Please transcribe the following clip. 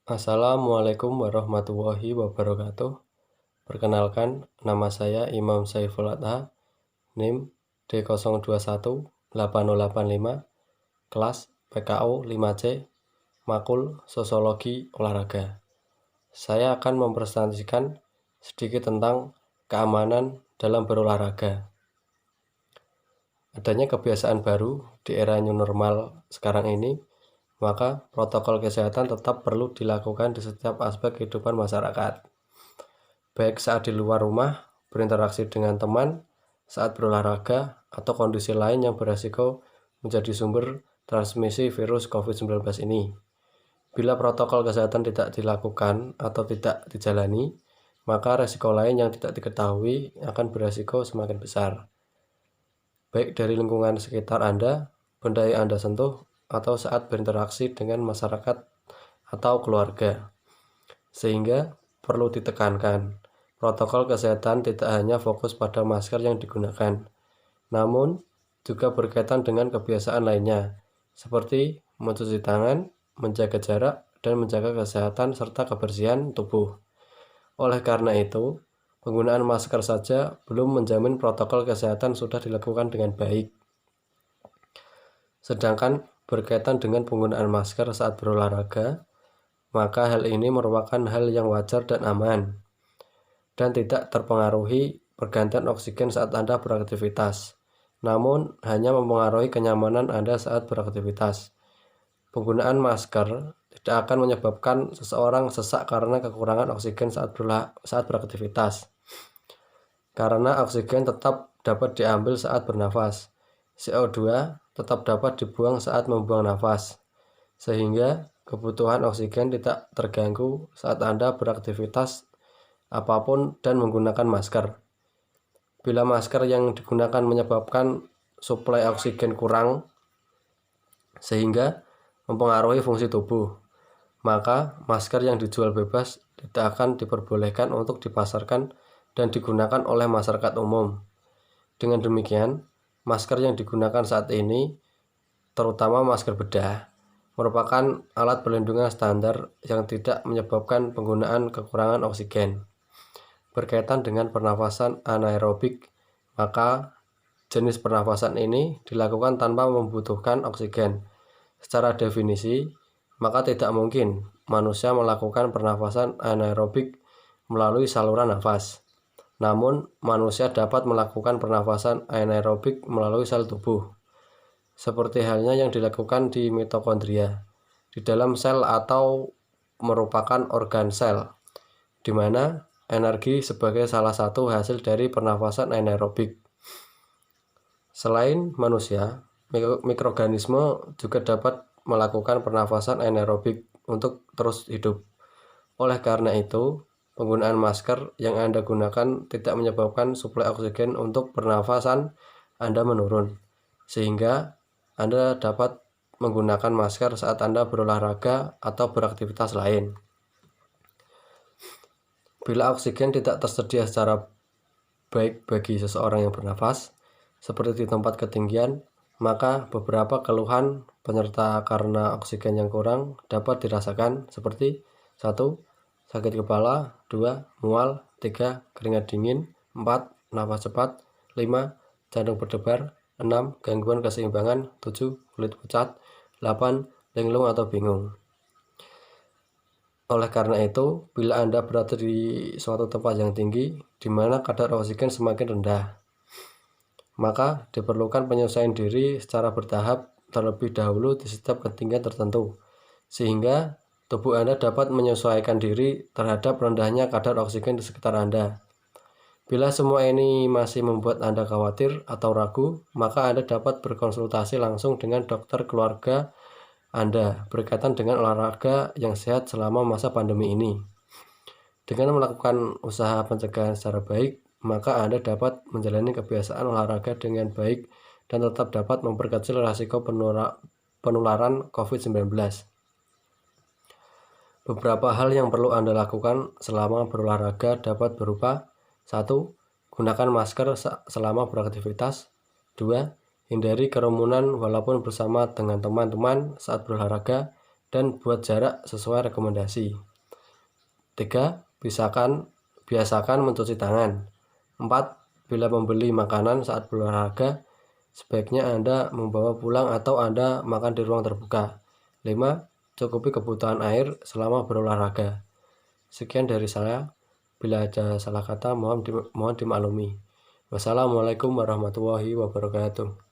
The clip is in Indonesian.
Assalamualaikum warahmatullahi wabarakatuh. Perkenalkan, nama saya Imam Saiful Adha, NIM D021805, kelas PKO 5C, Makul Sosiologi Olahraga. Saya akan mempresentasikan sedikit tentang keamanan dalam berolahraga. Adanya kebiasaan baru di era new normal sekarang ini, maka protokol kesehatan tetap perlu dilakukan di setiap aspek kehidupan masyarakat, baik saat di luar rumah, berinteraksi dengan teman, saat berolahraga, atau kondisi lain yang beresiko menjadi sumber transmisi virus COVID-19 ini. Bila protokol kesehatan tidak dilakukan atau tidak dijalani, maka resiko lain yang tidak diketahui akan beresiko semakin besar, baik dari lingkungan sekitar Anda, benda yang Anda sentuh, atau saat berinteraksi dengan masyarakat atau keluarga. Sehingga perlu ditekankan, protokol kesehatan tidak hanya fokus pada masker yang digunakan, namun juga berkaitan dengan kebiasaan lainnya, seperti mencuci tangan, menjaga jarak, dan menjaga kesehatan serta kebersihan tubuh. Oleh karena itu, penggunaan masker saja belum menjamin protokol kesehatan sudah dilakukan dengan baik. Sedangkan berkaitan dengan penggunaan masker saat berolahraga, maka hal ini merupakan hal yang wajar dan aman, dan tidak terpengaruhi pergantian oksigen saat Anda beraktivitas, namun hanya mempengaruhi kenyamanan Anda saat beraktivitas. Penggunaan masker tidak akan menyebabkan seseorang sesak karena kekurangan oksigen saat beraktivitas, karena oksigen tetap dapat diambil saat bernafas. CO2 tetap dapat dibuang saat membuang nafas, sehingga kebutuhan oksigen tidak terganggu saat Anda beraktivitas apapun dan menggunakan masker. Bila masker yang digunakan menyebabkan suplai oksigen kurang sehingga mempengaruhi fungsi tubuh, maka masker yang dijual bebas tidak akan diperbolehkan untuk dipasarkan dan digunakan oleh masyarakat umum. Dengan demikian, masker yang digunakan saat ini, terutama masker bedah, merupakan alat perlindungan standar yang tidak menyebabkan penggunaan kekurangan oksigen. Berkaitan dengan pernafasan anaerobik, maka jenis pernafasan ini dilakukan tanpa membutuhkan oksigen. Secara definisi, maka tidak mungkin manusia melakukan pernafasan anaerobik melalui saluran nafas. Namun, manusia dapat melakukan pernafasan anaerobik melalui sel tubuh, seperti halnya yang dilakukan di mitokondria, di dalam sel atau merupakan organ sel, di mana energi sebagai salah satu hasil dari pernafasan anaerobik. Selain manusia, mikroorganisme juga dapat melakukan pernafasan anaerobik untuk terus hidup. Oleh karena itu, penggunaan masker yang Anda gunakan tidak menyebabkan suplai oksigen untuk pernafasan Anda menurun, sehingga Anda dapat menggunakan masker saat Anda berolahraga atau beraktivitas lain. Bila oksigen tidak tersedia secara baik bagi seseorang yang bernafas, seperti di tempat ketinggian, maka beberapa keluhan penyerta karena oksigen yang kurang dapat dirasakan, seperti 1. Sakit kepala, 2. Mual, 3. Keringat dingin, 4. Nafas cepat, 5. Jantung berdebar, 6. Gangguan keseimbangan, 7. Kulit pucat, 8. Linglung atau bingung. Oleh karena itu, bila Anda berada di suatu tempat yang tinggi, di mana kadar oksigen semakin rendah, maka diperlukan penyesuaian diri secara bertahap terlebih dahulu di setiap ketinggian tertentu, sehingga tubuh Anda dapat menyesuaikan diri terhadap rendahnya kadar oksigen di sekitar Anda. Bila semua ini masih membuat Anda khawatir atau ragu, maka Anda dapat berkonsultasi langsung dengan dokter keluarga Anda berkaitan dengan olahraga yang sehat selama masa pandemi ini. Dengan melakukan usaha pencegahan secara baik, maka Anda dapat menjalani kebiasaan olahraga dengan baik dan tetap dapat memperkecil risiko penularan COVID-19. Beberapa hal yang perlu Anda lakukan selama berolahraga dapat berupa: 1. Gunakan masker selama beraktivitas. 2. Hindari kerumunan walaupun bersama dengan teman-teman saat berolahraga. dan buat jarak sesuai rekomendasi. 3. Biasakan mencuci tangan. 4. Bila membeli makanan saat berolahraga, sebaiknya Anda membawa pulang atau Anda makan di ruang terbuka. 5. Cukupi kebutuhan air selama berolahraga. Sekian dari saya. Bila ada salah kata, mohon dimaklumi. Wassalamualaikum warahmatullahi wabarakatuh.